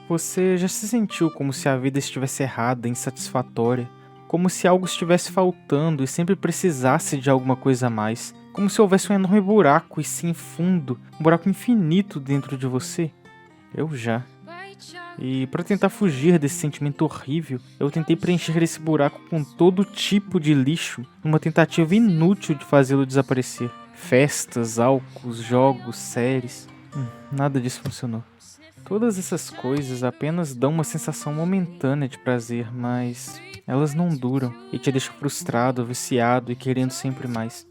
Você já se sentiu como se a vida estivesse errada, insatisfatória? Como se algo estivesse faltando e sempre precisasse de alguma coisa a mais? Como se houvesse um enorme buraco e sem fundo, um buraco infinito dentro de você? Eu já. E para tentar fugir desse sentimento horrível, eu tentei preencher esse buraco com todo tipo de lixo, numa tentativa inútil de fazê-lo desaparecer. Festas, álcools, jogos, séries. Nada disso funcionou. Todas essas coisas apenas dão uma sensação momentânea de prazer, mas elas não duram e te deixam frustrado, viciado e querendo sempre mais.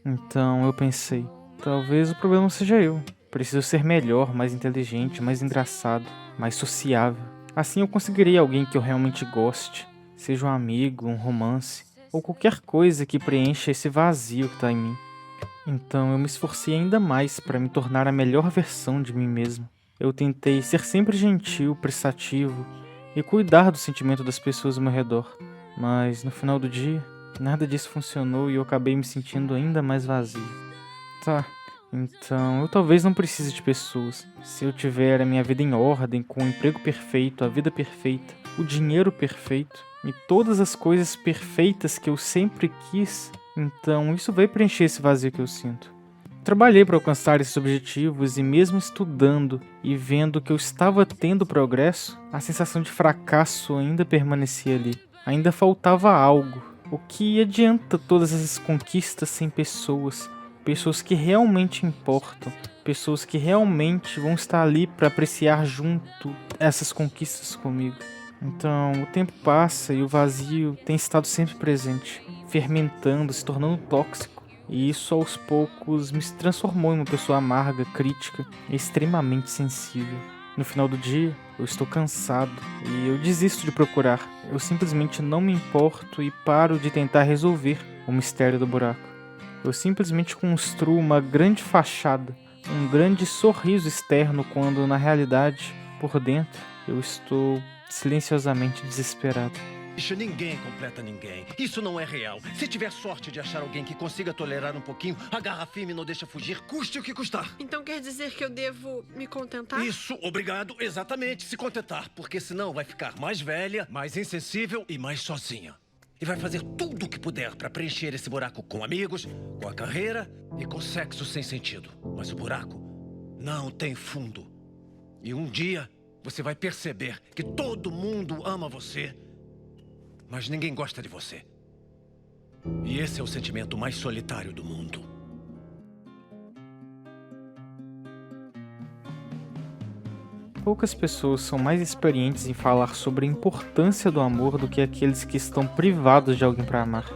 Então eu pensei, talvez o problema seja eu. Preciso ser melhor, mais inteligente, mais engraçado, mais sociável. Assim eu conseguirei alguém que eu realmente goste, seja um amigo, um romance, ou qualquer coisa que preencha esse vazio que está em mim. Então eu me esforcei ainda mais para me tornar a melhor versão de mim mesmo. Eu tentei ser sempre gentil, prestativo e cuidar do sentimento das pessoas ao meu redor. Mas no final do dia, nada disso funcionou e eu acabei me sentindo ainda mais vazio. Tá, então eu talvez não precise de pessoas. Se eu tiver a minha vida em ordem, com o emprego perfeito, a vida perfeita, o dinheiro perfeito e todas as coisas perfeitas que eu sempre quis, então isso vai preencher esse vazio que eu sinto. Trabalhei para alcançar esses objetivos e mesmo estudando e vendo que eu estava tendo progresso, a sensação de fracasso ainda permanecia ali. Ainda faltava algo. O que adianta todas essas conquistas sem pessoas? Pessoas que realmente importam, pessoas que realmente vão estar ali para apreciar junto essas conquistas comigo. Então, o tempo passa e o vazio tem estado sempre presente, fermentando, se tornando tóxico. E isso aos poucos me transformou em uma pessoa amarga, crítica e extremamente sensível. No final do dia, eu estou cansado e eu desisto de procurar. Eu simplesmente não me importo e paro de tentar resolver o mistério do buraco. Eu simplesmente construo uma grande fachada, um grande sorriso externo quando, na realidade, por dentro, eu estou silenciosamente desesperado. Ninguém completa ninguém. Isso não é real. Se tiver sorte de achar alguém que consiga tolerar um pouquinho, agarra firme e não deixa fugir, custe o que custar. Então quer dizer que eu devo me contentar? Isso, obrigado, exatamente, se contentar. Porque senão vai ficar mais velha, mais insensível e mais sozinha. E vai fazer tudo o que puder para preencher esse buraco com amigos, com a carreira e com sexo sem sentido. Mas o buraco não tem fundo. E um dia você vai perceber que todo mundo ama você, mas ninguém gosta de você. E esse é o sentimento mais solitário do mundo. Poucas pessoas são mais experientes em falar sobre a importância do amor do que aqueles que estão privados de alguém para amar.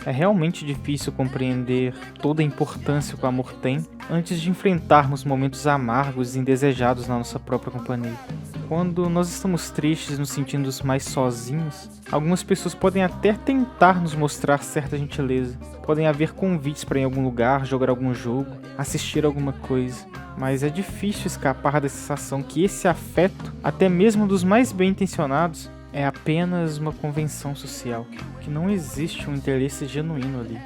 É realmente difícil compreender toda a importância que o amor tem antes de enfrentarmos momentos amargos e indesejados na nossa própria companhia. Quando nós estamos tristes, nos sentindo mais sozinhos, algumas pessoas podem até tentar nos mostrar certa gentileza. Podem haver convites para ir em algum lugar, jogar algum jogo, assistir alguma coisa. Mas é difícil escapar da sensação que esse afeto, até mesmo dos mais bem intencionados, é apenas uma convenção social, que não existe um interesse genuíno ali.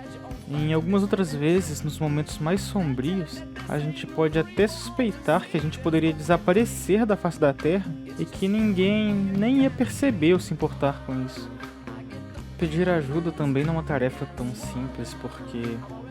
Em algumas outras vezes, nos momentos mais sombrios, a gente pode até suspeitar que a gente poderia desaparecer da face da Terra e que ninguém nem ia perceber ou se importar com isso. Pedir ajuda também não é uma tarefa tão simples, porque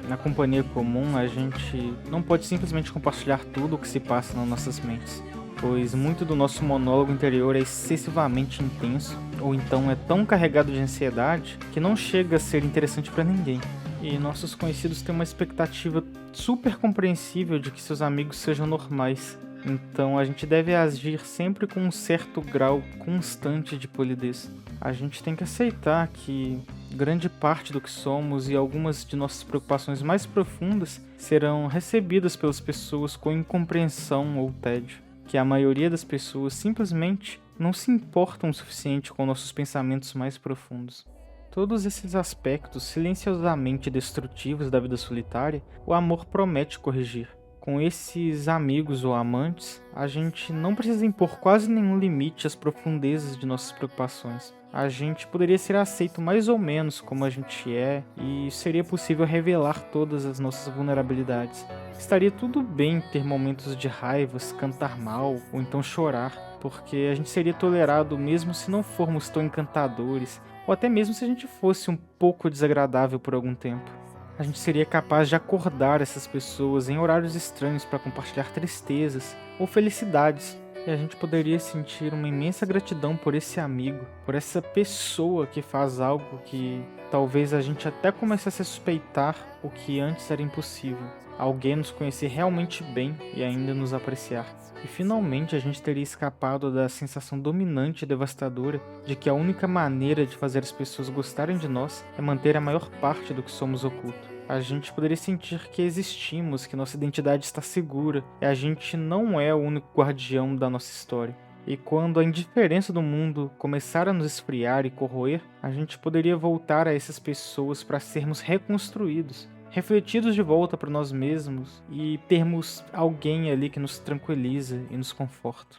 na companhia comum a gente não pode simplesmente compartilhar tudo o que se passa nas nossas mentes, pois muito do nosso monólogo interior é excessivamente intenso, ou então é tão carregado de ansiedade que não chega a ser interessante para ninguém. E nossos conhecidos têm uma expectativa super compreensível de que seus amigos sejam normais. Então a gente deve agir sempre com um certo grau constante de polidez. A gente tem que aceitar que grande parte do que somos e algumas de nossas preocupações mais profundas serão recebidas pelas pessoas com incompreensão ou tédio. Que a maioria das pessoas simplesmente não se importam o suficiente com nossos pensamentos mais profundos. Todos esses aspectos silenciosamente destrutivos da vida solitária, o amor promete corrigir. Com esses amigos ou amantes, a gente não precisa impor quase nenhum limite às profundezas de nossas preocupações. a gente poderia ser aceito mais ou menos como a gente é e seria possível revelar todas as nossas vulnerabilidades. Estaria tudo bem ter momentos de raivas, cantar mal ou então chorar, porque a gente seria tolerado mesmo se não formos tão encantadores, ou até mesmo se a gente fosse um pouco desagradável por algum tempo. A gente seria capaz de acordar essas pessoas em horários estranhos para compartilhar tristezas ou felicidades. E a gente poderia sentir uma imensa gratidão por esse amigo, por essa pessoa que faz algo que talvez a gente até começasse a suspeitar o que antes era impossível. Alguém nos conhecer realmente bem e ainda nos apreciar. E finalmente a gente teria escapado da sensação dominante e devastadora de que a única maneira de fazer as pessoas gostarem de nós é manter a maior parte do que somos oculto. A gente poderia sentir que existimos, que nossa identidade está segura e a gente não é o único guardião da nossa história. E quando a indiferença do mundo começar a nos esfriar e corroer, a gente poderia voltar a essas pessoas para sermos reconstruídos, refletidos de volta para nós mesmos e termos alguém ali que nos tranquiliza e nos conforta.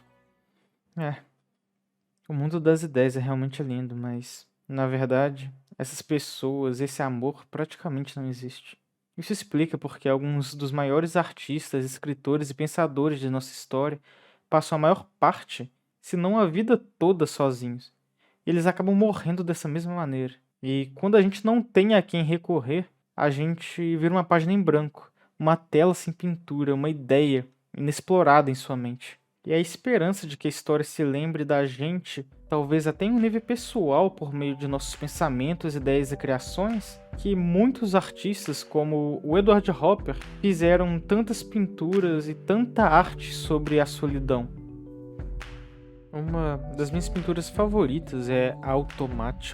O mundo das ideias é realmente lindo, mas, na verdade, essas pessoas, esse amor praticamente não existe. Isso explica porque alguns dos maiores artistas, escritores e pensadores de nossa história passam a maior parte, se não a vida toda, sozinhos. E eles acabam morrendo dessa mesma maneira. E quando a gente não tem a quem recorrer, a gente vira uma página em branco, uma tela sem pintura, uma ideia inexplorada em sua mente. E a esperança de que a história se lembre da gente, talvez até em um nível pessoal, por meio de nossos pensamentos, ideias e criações, que muitos artistas, como o Edward Hopper, fizeram tantas pinturas e tanta arte sobre a solidão. Uma das minhas pinturas favoritas é Automat.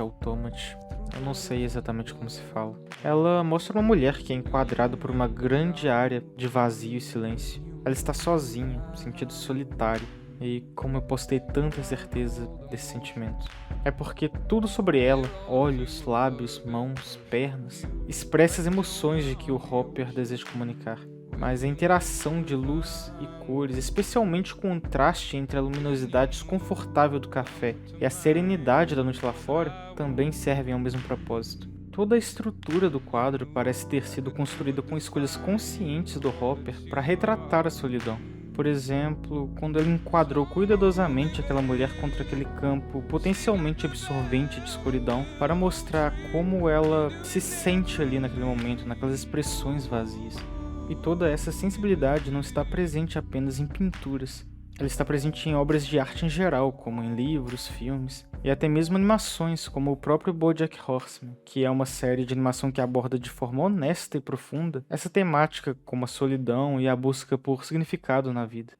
Eu não sei exatamente como se fala. Ela mostra uma mulher que é enquadrada por uma grande área de vazio e silêncio. Ela está sozinha, sentido solitário. E como eu posso ter tanta certeza desse sentimento? É porque tudo sobre ela, olhos, lábios, mãos, pernas, expressa as emoções de que o Hopper deseja comunicar. Mas a interação de luz e cores, especialmente o contraste entre a luminosidade desconfortável do café e a serenidade da noite lá fora, também servem ao mesmo propósito. Toda a estrutura do quadro parece ter sido construída com escolhas conscientes do Hopper para retratar a solidão. Por exemplo, quando ele enquadrou cuidadosamente aquela mulher contra aquele campo potencialmente absorvente de escuridão para mostrar como ela se sente ali naquele momento, naquelas expressões vazias. E toda essa sensibilidade não está presente apenas em pinturas. Ela está presente em obras de arte em geral, como em livros, filmes, e até mesmo animações, como o próprio BoJack Horseman, que é uma série de animação que aborda de forma honesta e profunda essa temática como a solidão e a busca por significado na vida.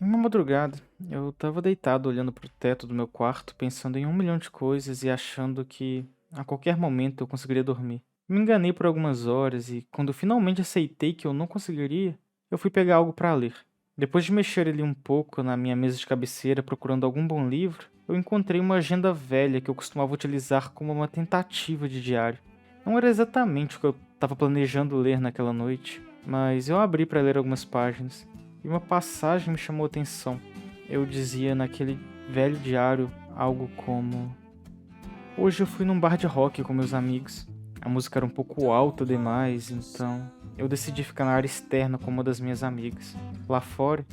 Em uma madrugada, eu estava deitado olhando para o teto do meu quarto, pensando em 1 milhão de coisas e achando que a qualquer momento eu conseguiria dormir. Me enganei por algumas horas e, quando eu finalmente aceitei que eu não conseguiria, eu fui pegar algo para ler. Depois de mexer ali um pouco na minha mesa de cabeceira procurando algum bom livro, eu encontrei uma agenda velha que eu costumava utilizar como uma tentativa de diário. Não era exatamente o que eu estava planejando ler naquela noite, mas eu abri para ler algumas páginas e uma passagem me chamou a atenção. Eu dizia naquele velho diário algo como: hoje eu fui num bar de rock com meus amigos. A música era um pouco alta demais, então eu decidi ficar na área externa com uma das minhas amigas. Lá fora,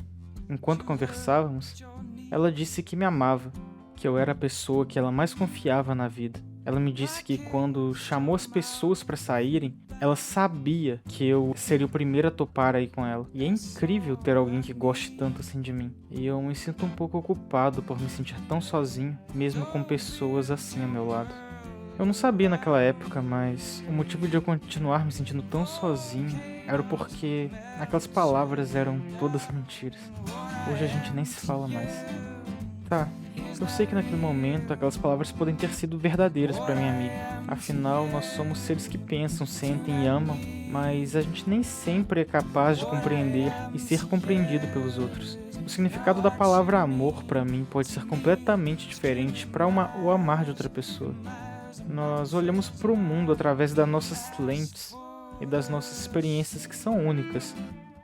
enquanto conversávamos, ela disse que me amava, que eu era a pessoa que ela mais confiava na vida. Ela me disse que quando chamou as pessoas para saírem, ela sabia que eu seria o primeiro a topar aí com ela. E é incrível ter alguém que goste tanto assim de mim. E eu me sinto um pouco culpado por me sentir tão sozinho, mesmo com pessoas assim ao meu lado. Eu não sabia naquela época, mas o motivo de eu continuar me sentindo tão sozinho era porque aquelas palavras eram todas mentiras. Hoje a gente nem se fala mais. Tá, eu sei que naquele momento aquelas palavras podem ter sido verdadeiras para minha amiga. Afinal, nós somos seres que pensam, sentem e amam, mas a gente nem sempre é capaz de compreender e ser compreendido pelos outros. O significado da palavra amor para mim pode ser completamente diferente para o amar de outra pessoa. Nós olhamos para o mundo através das nossas lentes e das nossas experiências que são únicas,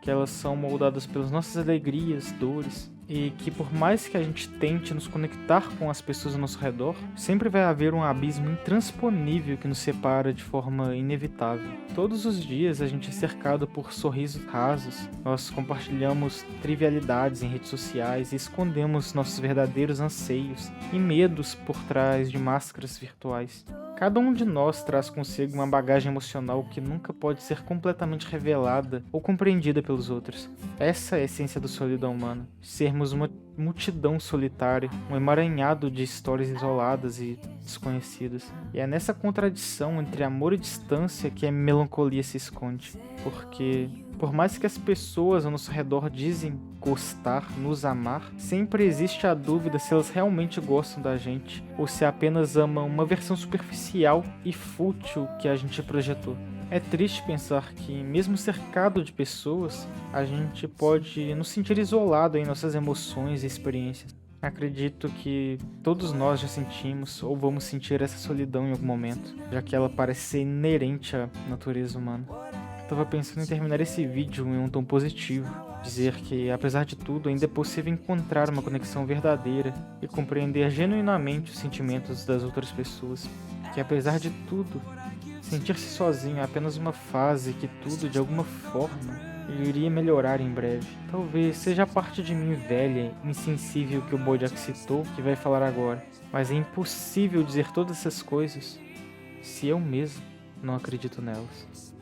que elas são moldadas pelas nossas alegrias, dores E que por mais que a gente tente nos conectar com as pessoas ao nosso redor, sempre vai haver um abismo intransponível que nos separa de forma inevitável. Todos os dias a gente é cercado por sorrisos rasos, nós compartilhamos trivialidades em redes sociais e escondemos nossos verdadeiros anseios e medos por trás de máscaras virtuais. Cada um de nós traz consigo uma bagagem emocional que nunca pode ser completamente revelada ou compreendida pelos outros. Essa é a essência da solidão humana. Sermos uma multidão solitária, um emaranhado de histórias isoladas e desconhecidas. E é nessa contradição entre amor e distância que a melancolia se esconde. Porque, por mais que as pessoas ao nosso redor dizem gostar, nos amar, sempre existe a dúvida se elas realmente gostam da gente ou se apenas amam uma versão superficial e fútil que a gente projetou. É triste pensar que, mesmo cercado de pessoas, a gente pode nos sentir isolado em nossas emoções e experiências. Acredito que todos nós já sentimos ou vamos sentir essa solidão em algum momento, já que ela parece ser inerente à natureza humana. Estava pensando em terminar esse vídeo em um tom positivo, dizer que, apesar de tudo, ainda é possível encontrar uma conexão verdadeira e compreender genuinamente os sentimentos das outras pessoas, que apesar de tudo, sentir-se sozinho é apenas uma fase que tudo, de alguma forma, iria melhorar em breve. Talvez seja a parte de mim velha e insensível que o Bojack citou que vai falar agora, mas é impossível dizer todas essas coisas se eu mesmo não acredito nelas.